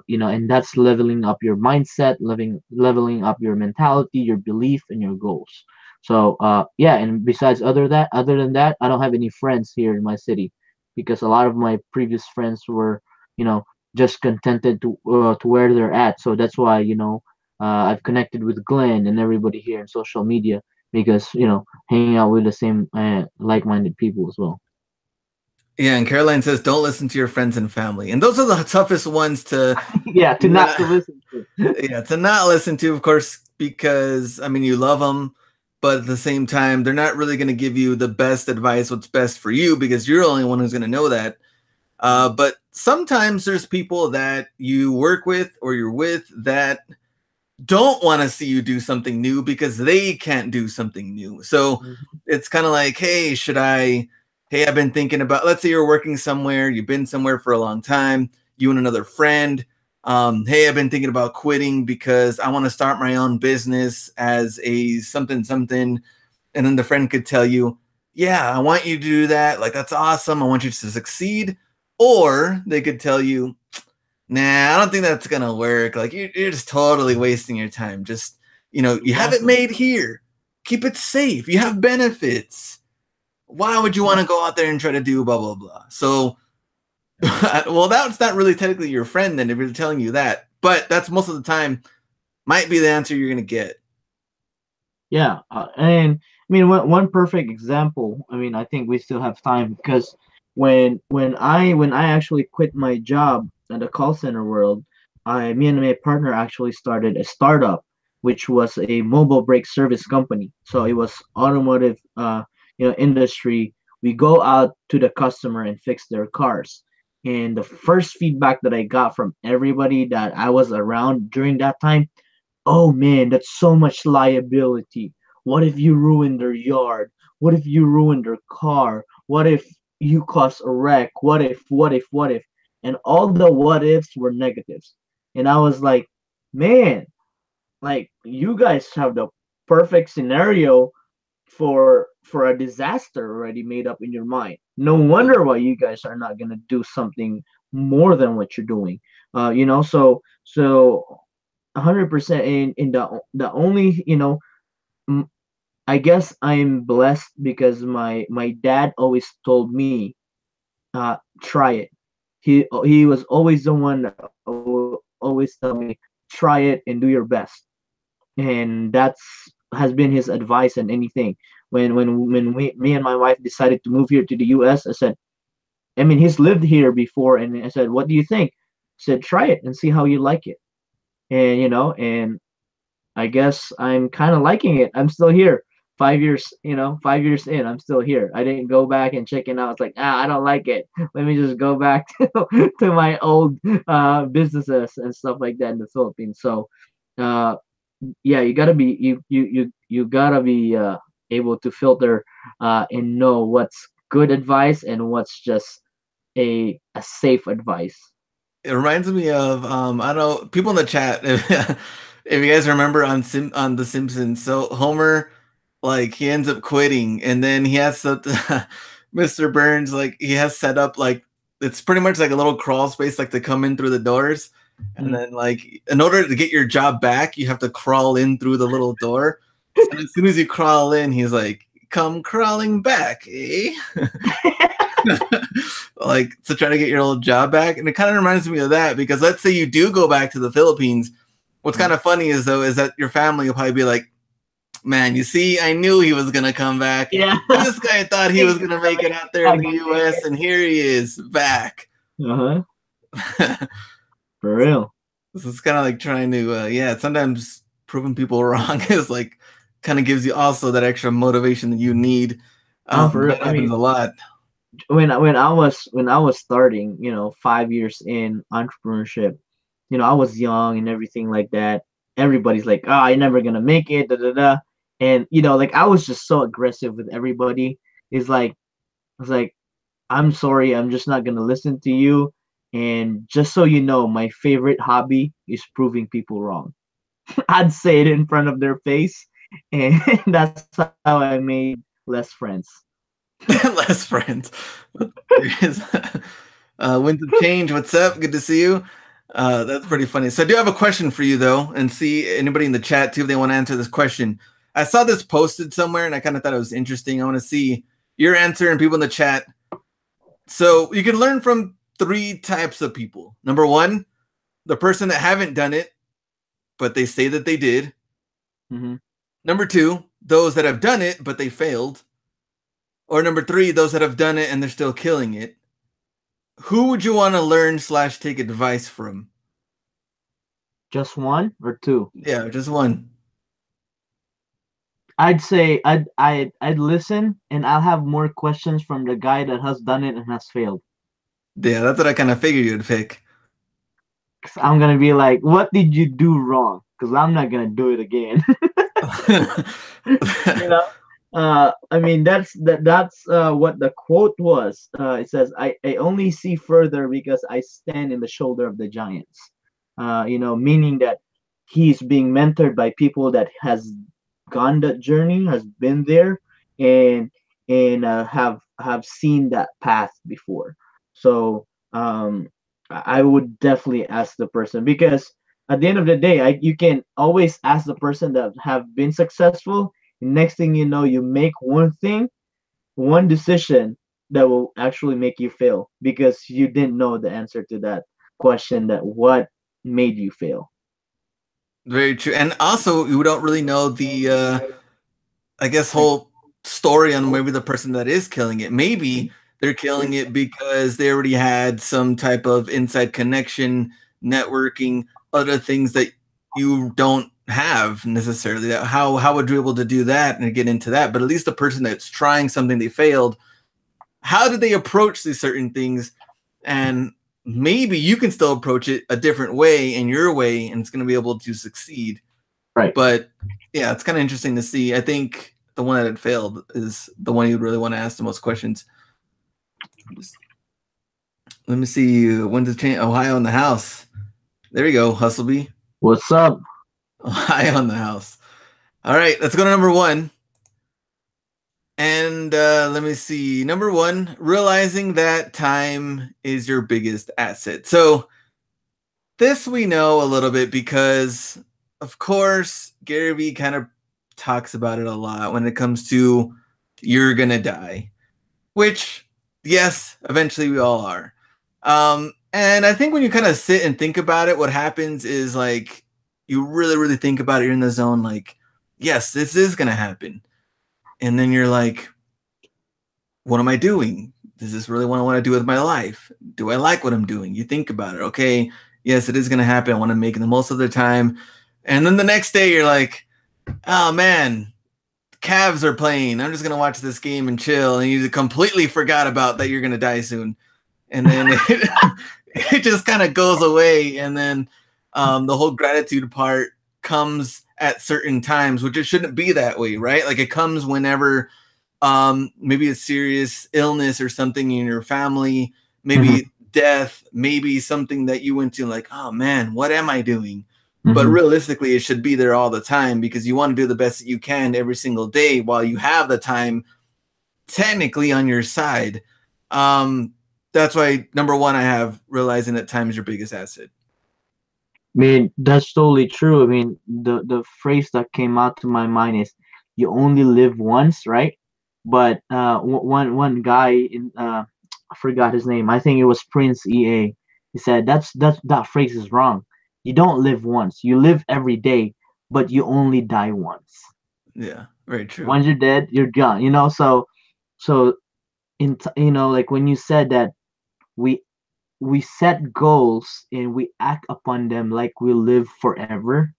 and that's leveling up your mindset, leveling up your mentality, your belief, and your goals. So yeah, and besides other than that, I don't have any friends here in my city because a lot of my previous friends were, you know, just contented to where they're at. So that's why I've connected with Glenn and everybody here in social media because hanging out with the same like-minded people as well. Yeah, and Caroline says, "Don't listen to your friends and family," and those are the toughest ones to Yeah, to not not, to listen to. yeah, to not listen to, of course, because I mean you love them, but at the same time, they're not really going to give you the best advice, what's best for you, because you're the only one who's going to know that. But sometimes there's people that you work with or you're with that don't want to see you do something new because they can't do something new. So Mhm. it's kind of like, hey, should I? Hey, I've been thinking about, let's say you're working somewhere, you've been somewhere for a long time, you and another friend. Hey, I've been thinking about quitting because I want to start my own business as a something, something. And then the friend could tell you, yeah, I want you to do that. Like, that's awesome. I want you to succeed. Or they could tell you, nah, I don't think that's gonna work. Like you're just totally wasting your time. Just you have it Exactly. made here. Keep it safe. You have benefits. Why would you want to go out there and try to do blah blah blah? So, well, that's not really technically your friend then if you're telling you that. But that's most of the time might be the answer you're gonna get. Yeah, and I mean one perfect example. I mean, I think we still have time because when I actually quit my job in the call center world, I me and my partner actually started a startup, which was a mobile brake service company. So it was automotive, industry. We go out to the customer and fix their cars. And the first feedback that I got from everybody that I was around during that time, oh man, that's so much liability. What if you ruin their yard? What if you ruin their car? What if you cause a wreck? What if? And all the what ifs were negatives. And I was like, man, like you guys have the perfect scenario for a disaster already made up in your mind. No wonder why you guys are not gonna do something more than what you're doing. So 100% in the only m- I guess I'm blessed because my dad always told me try it. He was always the one that always tell me try it and do your best, and that's has been his advice and anything. When me and my wife decided to move here to the US, I said, I mean, he's lived here before, and I said, what do you think? I said, try it and see how you like it. And and I guess I'm kind of liking it. I'm still here. 5 years, 5 years in, I'm still here. I didn't go back and check it out. It's like, I don't like it. Let me just go back to my old businesses and stuff like that in the Philippines. So, uh, yeah, you gotta be able to filter and know what's good advice and what's just a safe advice. It reminds me of I don't know, people in the chat if you guys remember on The Simpsons. So Homer, like, he ends up quitting, and then he has to Mr. Burns, like, he has set up like it's pretty much like a little crawl space, like to come in through the doors, and Mm. then like in order to get your job back, you have to crawl in through the little door. And as soon as you crawl in, he's like, "Come crawling back, eh?" Like to try to get your old job back. And it kind of reminds me of that because let's say you do go back to the Philippines. What's kind Mm. of funny is though is that your family will probably be like, man, you see, I knew he was gonna come back. Yeah. This guy thought he was gonna make it out there in Not the gonna make US, it. and here he is back. Uh-huh. So For real. it's kind of like trying to yeah, sometimes proving people wrong is like kind of gives you also that extra motivation that you need. Oh, for real. That I happens mean, a lot. when I was starting, 5 years in entrepreneurship, I was young and everything like that. Everybody's like, "Oh, you're never gonna make it." Da da da. And like I was just so aggressive with everybody. It's like I was like, "I'm sorry, I'm just not gonna listen to you." And just so you know, my favorite hobby is proving people wrong. I'd say it in front of their face, and that's how I made less friends. Less friends. There is winds of change. What's up? Good to see you. That's pretty funny. So I do have a question for you though, and see anybody in the chat too if they want to answer this question. I saw this posted somewhere, and I kind of thought it was interesting. I want to see your answer and people in the chat. So you can learn from three types of people. Number one, the person that haven't done it, but they say that they did. Mm-hmm. Number two, those that have done it, but they failed. Or number three, those that have done it and they're still killing it. Who would you want to learn slash take advice from? Just one or two? Yeah, just one. I'd say I'd listen, and I'll have more questions from the guy that has done it and has failed. Yeah, that's what I kind of figured you'd pick. 'Cause I'm gonna be like, what did you do wrong? Because I'm not gonna do it again. you know. I mean, that's what the quote was. It says, I only see further because I stand in the shoulder of the giants. Meaning that he's being mentored by people that has gone that journey, has been there, and have seen that path before. So I would definitely ask the person, because at the end of the day, you can always ask the person that have been successful. Next thing you know, you make one decision that will actually make you fail because you didn't know the answer to that question, that what made you fail. Very true. And also, you don't really know the, I guess, whole story on maybe the person that is killing it. Maybe they're killing it because they already had some type of inside connection, networking, other things that you don't have necessarily. How would you be able to do that and get into that? But at least the person that's trying something they failed, how did they approach these certain things? And maybe you can still approach it a different way, in your way, and it's going to be able to succeed. Right. But yeah, it's kind of interesting to see. I think the one that had failed is the one you'd really want to ask the most questions. Let me see. When does change? Ohio in the house. There we go. Hustleby. What's up? Ohio in the house. All right, let's go to number one. And let me see. Number one, realizing that time is your biggest asset. So this we know a little bit because, of course, Gary Vee kind of talks about it a lot when it comes to you're going to die, which, yes, eventually we all are. And I think when you kind of sit and think about it, what happens is like you really, really think about it. You're in the zone like, yes, this is going to happen. And then you're like, what am I doing? Does this really what I want to do with my life? Do I like what I'm doing? You think about it. Okay, yes, it is going to happen. I want to make the most of the time. And then the next day you're like, oh man, Cavs are playing. I'm just going to watch this game and chill. And you completely forgot about that you're going to die soon. And then it just kind of goes away. And then the whole gratitude part comes at certain times, which it shouldn't be that way, right? Like it comes whenever maybe a serious illness or something in your family, maybe death, maybe something that you went to like, oh man, what am I doing? But realistically, it should be there all the time because you want to do the best that you can every single day while you have the time technically on your side. That's why number one, I have realizing that time is your biggest asset. I mean, that's totally true. I mean, the phrase that came out to my mind is, "You only live once," right? But one guy in I forgot his name. I think it was Prince EA. He said that phrase is wrong. You don't live once. You live every day, but you only die once. Yeah, very true. Once you're dead, you're gone. So like when you said that we we set goals and we act upon them like we live forever,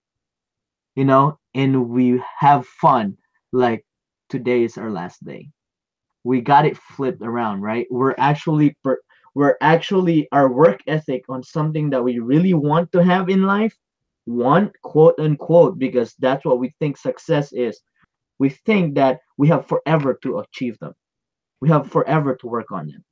and we have fun like today is our last day. We got it flipped around, right? We're actually our work ethic on something that we really want to have in life, want, quote unquote, because that's what we think success is. We think that we have forever to achieve them. We have forever to work on them.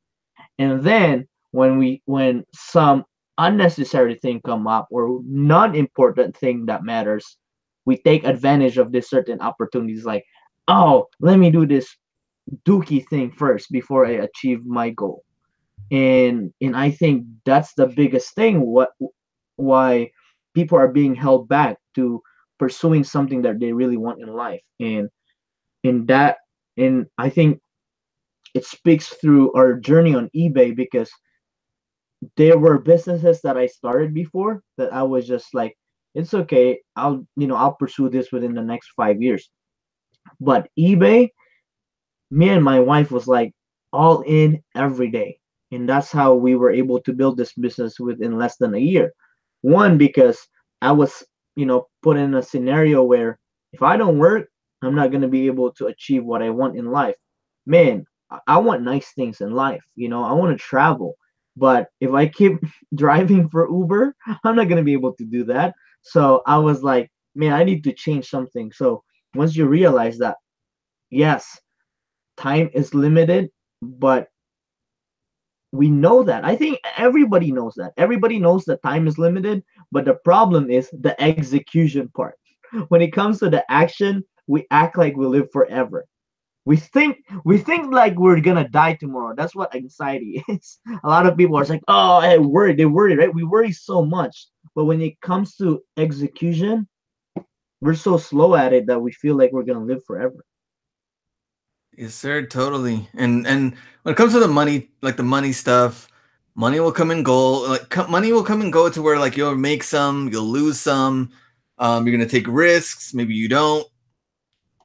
And then when some unnecessary thing come up or non-important thing that matters, we take advantage of this certain opportunities like, oh, let me do this dookie thing first before I achieve my goal. And I think that's the biggest thing why people are being held back to pursuing something that they really want in life. And that and I think it speaks through our journey on eBay, because there were businesses that I started before that I was just like, it's okay, I'll pursue this within the next 5 years. But eBay, me and my wife was like all in every day, and that's how we were able to build this business within less than a year. One, because I was put in a scenario where if I don't work, I'm not going to be able to achieve what I want in life. Man, I want nice things in life. I want to travel, but if I keep driving for Uber, I'm not going to be able to do that. So I was like, man, I need to change something. So once you realize that, yes, time is limited, but we know that. I think everybody knows that. Everybody knows that time is limited, but the problem is the execution part. When it comes to the action, we act like we live forever. We think like we're gonna die tomorrow. That's what anxiety is. A lot of people are like, "Oh, I worry." They worry, right? We worry so much, but when it comes to execution, we're so slow at it that we feel like we're gonna live forever. Yes, sir, totally. And when it comes to the money, like the money stuff, money will come and go. Like money will come and go to where like you'll make some, you'll lose some. You're gonna take risks, maybe you don't.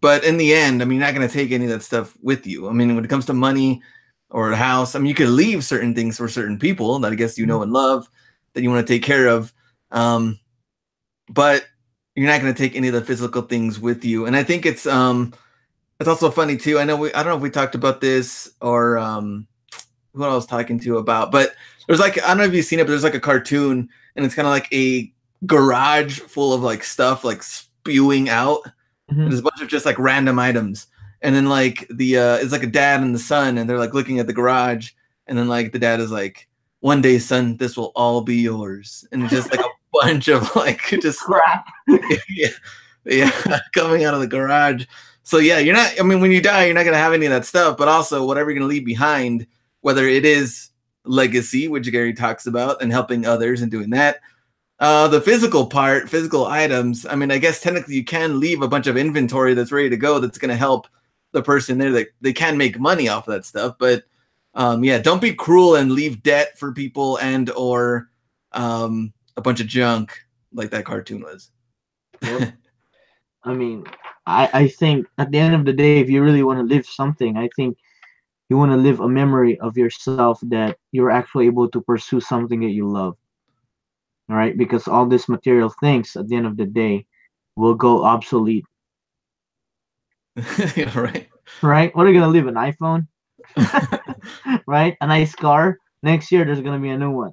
But in the end, I mean, you're not gonna take any of that stuff with you. I mean, when it comes to money or a house, I mean, you could leave certain things for certain people that I guess you know and love that you want to take care of. Um, but you're not gonna take any of the physical things with you. And I think it's also funny too. I don't know if we talked about this or who I was talking to about, but there's like I don't know if you've seen it, but there's like a cartoon and it's kind of like a garage full of like stuff like spewing out. Hmm. There's a bunch of just like random items. And then like the it's like a dad and the son and they're like looking at the garage and then like the dad is like, one day, son, this will all be yours. And it's just like a bunch of like just Crap. yeah, yeah, coming out of the garage. So yeah, you're not. I mean, when you die, you're not gonna have any of that stuff. But also, whatever you're gonna leave behind, whether it is legacy, which Gary talks about, and helping others and doing that, the physical part, physical items. I mean, I guess technically you can leave a bunch of inventory that's ready to go. That's gonna help the person there. That they can make money off of that stuff. But yeah, don't be cruel and leave debt for people and or a bunch of junk like that cartoon was. Yep. I mean, I think at the end of the day, if you really want to live something, I think you want to live a memory of yourself that you're actually able to pursue something that you love. All right, because all these material things at the end of the day will go obsolete. Yeah, right. Right? What are you gonna leave, an iPhone? Right? A nice car. Next year there's gonna be a new one.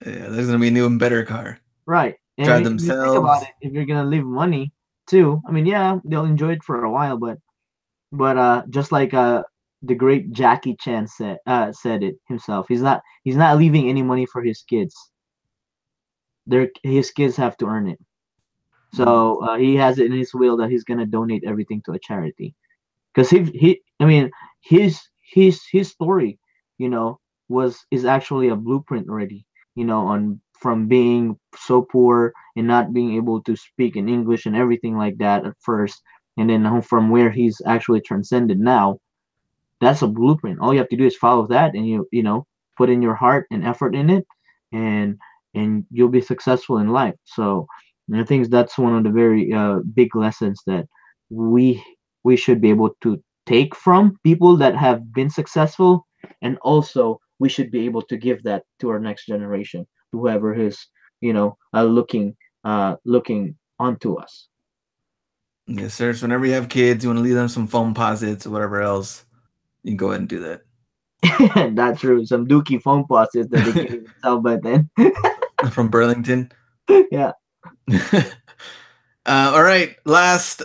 Yeah, there's gonna be a new and better car. Right. And Drive if you think about themselves. it, if you're gonna leave money too, I mean, yeah, they'll enjoy it for a while, but just like the great Jackie Chan said it himself, he's not leaving any money for his kids. His kids have to earn it. Mm. So he has it in his will that he's gonna donate everything to a charity. Because I mean, his story, you know, is actually a blueprint already. On from being so poor and not being able to speak in English and everything like that at first, and then from where he's actually transcended now. That's a blueprint. All you have to do is follow that, and put in your heart and effort in it, and you'll be successful in life. So I think that's one of the very big lessons that we we should be able to take from people that have been successful, and also we should be able to give that to our next generation, whoever is looking onto us. Yes, sir. So whenever you have kids, you want to leave them some phone posits or whatever else, you can go ahead and do That's true. Some dookie phone pauses that they can't that. even tell by then. From Burlington. Yeah. All right. Last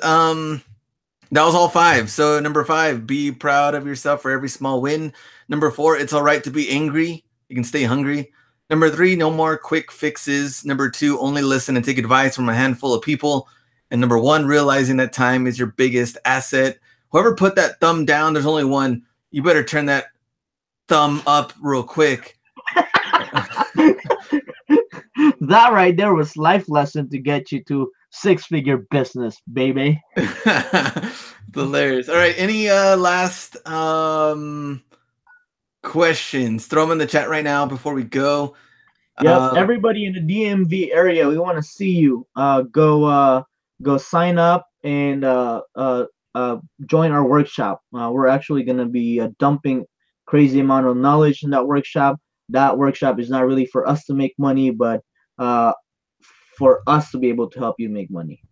that was all five. So number five, be proud of yourself for every small win. Number four, it's all right to be angry. You can stay hungry. Number three, no more quick fixes. Number two, only listen and take advice from a handful of people. And number one, realizing that time is your biggest asset. whoever put that thumb down, there's only one. You better turn that thumb up real quick. That right there was life lesson to get you to six-figure business, baby. Hilarious. All right. Any last questions? Throw them in the chat right now before we go. Yep, everybody in the DMV area, we want to see you. Go sign up and join our workshop. We're actually gonna be dumping crazy amount of knowledge in that workshop. That workshop is not really for us to make money, but uh, for us to be able to help you make money.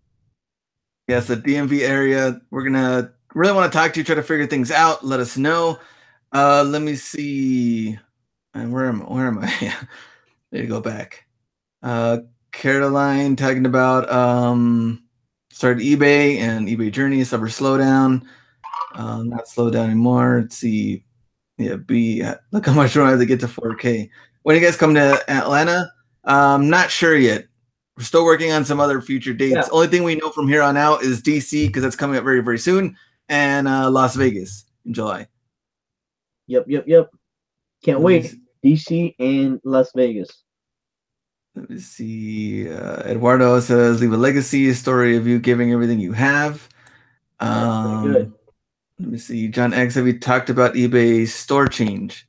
Yes, the DMV area. We're gonna really want to talk to you, try to figure things out. Let us know. Let me see. And where am I? There you go back. Caroline talking about started eBay and eBay journey, suffer slowdown. Not slow down anymore. Let's see. Yeah, look how much more I have to get to 4K. When you guys come to Atlanta? Not sure yet. We're still working on some other future dates. Yeah. Only thing we know from here on out is DC because that's coming up very, very soon, and Las Vegas in July. Yep. Can't wait. DC and Las Vegas. Let me see. Eduardo says, leave a legacy, a story of you giving everything you have. Pretty good. Let me see. John X, have you talked about eBay store change?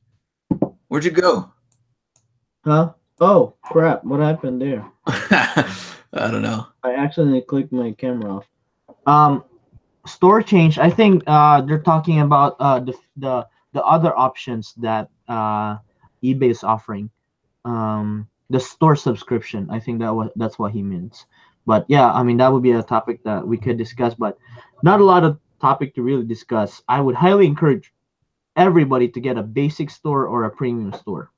Where'd you go? Huh? Oh, crap. What happened there? I don't know. I accidentally clicked my camera off. Store change. I think they're talking about the other options that eBay is offering. The store subscription. I think that's what he means. But yeah, I mean that would be a topic that we could discuss, but not a lot of topic to really discuss. I would highly encourage everybody to get a basic store or a premium store.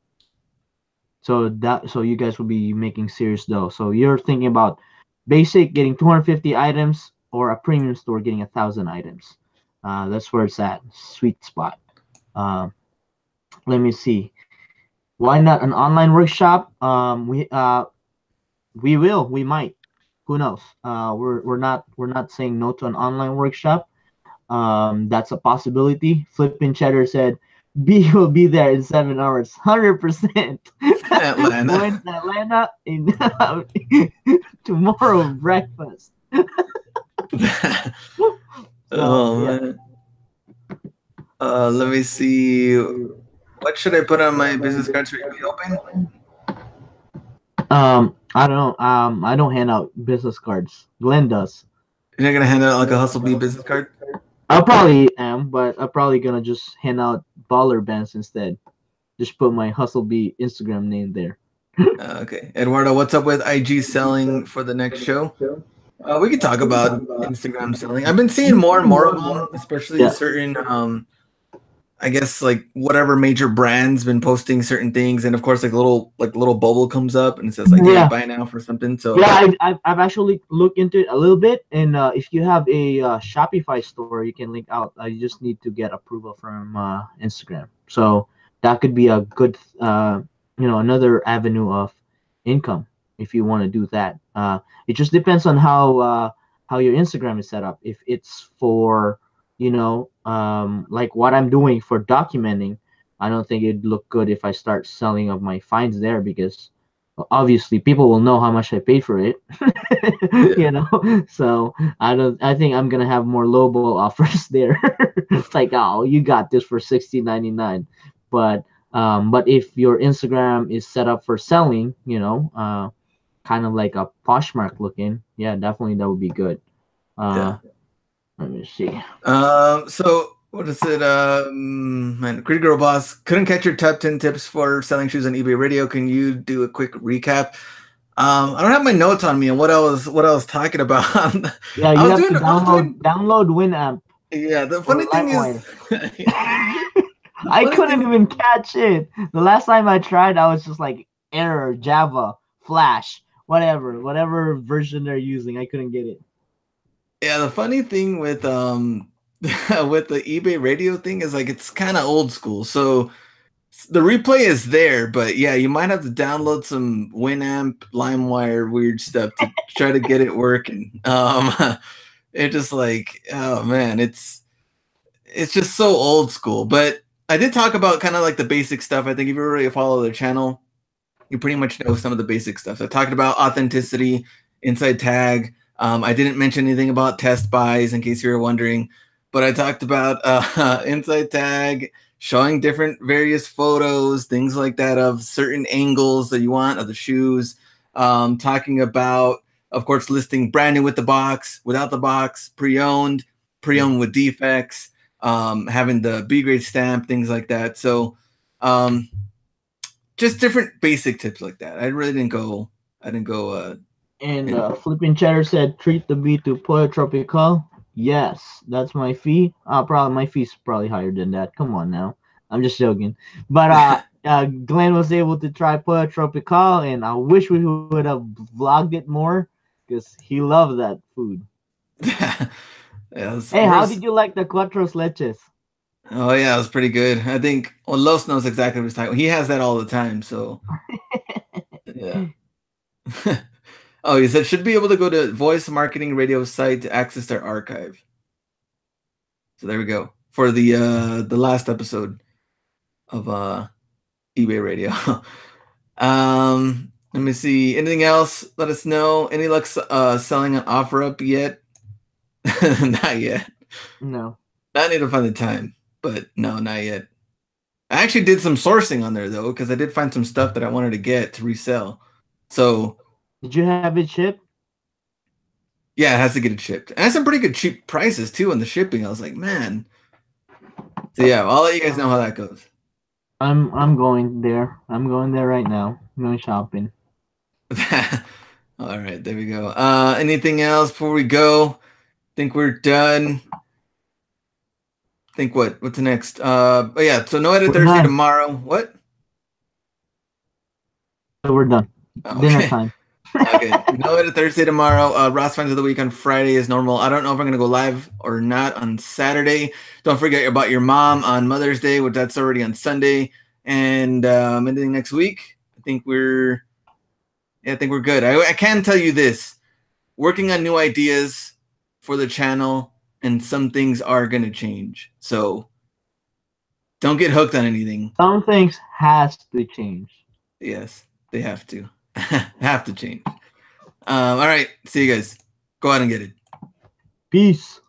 So you guys will be making serious dough. So you're thinking about basic getting 250 items or a premium store getting 1,000 items. That's where it's at, sweet spot. Let me see. Why not an online workshop? We might. Who knows? We're not saying no to an online workshop. That's a possibility. Flipping Cheddar said, B will be there in 7 hours, 100%. Atlanta. Going to Atlanta in tomorrow breakfast. Man. Let me see. What should I put on my business cards for you to be open? I don't know. I don't hand out business cards. Glenn does. You're not gonna hand out like a Hustle Bee business card? I probably am, but I'm probably gonna just hand out baller bands instead. Just put my Hustle Bee Instagram name there. Okay, Eduardo, what's up with IG selling for the next show? We could talk about Instagram selling. I've been seeing more and more of them, especially certain I guess like whatever major brand's been posting certain things, and of course like little bubble comes up and it says like, yeah, buy now for something. So yeah, I've actually looked into it a little bit, and if you have a Shopify store, you can link out. You just need to get approval from Instagram, so that could be a good another avenue of income if you want to do that. It just depends on how your Instagram is set up. If it's for like what I'm doing for documenting, I don't think it'd look good if I start selling of my finds there, because obviously people will know how much I paid for it. So I think I'm gonna have more lowball offers there. It's like, oh, you got this for $16.99. But if your Instagram is set up for selling, kind of like a Poshmark looking, yeah, definitely that would be good. Let me see. So what is it? Man, Greedy Girl Boss, couldn't catch your top 10 tips for selling shoes on eBay Radio. Can you do a quick recap? I don't have my notes on me and what I was talking about. Yeah, you have to download Winamp. Yeah, the funny thing is, I couldn't even catch it. The last time I tried, I was just like error, Java, Flash, whatever version they're using. I couldn't get it. Yeah, the funny thing with with the eBay Radio thing is like it's kind of old school. So the replay is there, but yeah, you might have to download some Winamp, LimeWire, weird stuff to try to get it working. It's just like, oh man, it's it's just so old school. But I did talk about kind of like the basic stuff. I think if you really follow the channel, you pretty much know some of the basic stuff. So I talked about authenticity, inside tag. I didn't mention anything about test buys in case you were wondering, but I talked about inside tag, showing different various photos, things like that of certain angles that you want of the shoes. Talking about, of course, listing brand new with the box, without the box, pre-owned, pre-owned with defects, having the B grade stamp, things like that. So just different basic tips like that. I really didn't go. I didn't go. And In, Flipping Cheddar said, treat the bee to Pollo Tropical. Yes, that's my fee. Probably my fee's probably higher than that. Come on now, I'm just joking. But Glenn was able to try Pollo Tropical, and I wish we would have vlogged it more because he loved that food. yeah, Hey, how did you like the cuatro leches? oh yeah, it was pretty good. I think Los knows exactly what he's talking. He has that all the time. So yeah. Oh, he said should be able to go to Voice Marketing Radio site to access their archive. So there we go for the last episode of eBay Radio. Let me see. Anything else? Let us know. Any luck selling an offer up yet? Not yet. No. I need to find the time, but no, not yet. I actually did some sourcing on there though, because I did find some stuff that I wanted to get to resell. So Did you have it shipped? yeah, it has to get it shipped. And has some pretty good cheap prices too on the shipping. I was like, man. So yeah, I'll let you guys know how that goes. I'm going there. I'm going there right now. I'm going shopping. All right, there we go. Anything else before we go? Think we're done. Think what's next? Oh yeah, so no edit We're Thursday done. tomorrow. What? So we're done. Oh, Dinner okay. time. Okay. No edit Thursday tomorrow. Ross finds of the week on Friday is normal. I don't know if I'm gonna go live or not on Saturday. Don't forget about your mom on Mother's Day, which that's already on Sunday. And anything next week? I think we're good. I can tell you this. Working on new ideas for the channel, and some things are gonna change. So don't get hooked on anything. Some things has to change. Yes, they have to. have to change. All right. See you guys. Go out and get it. Peace.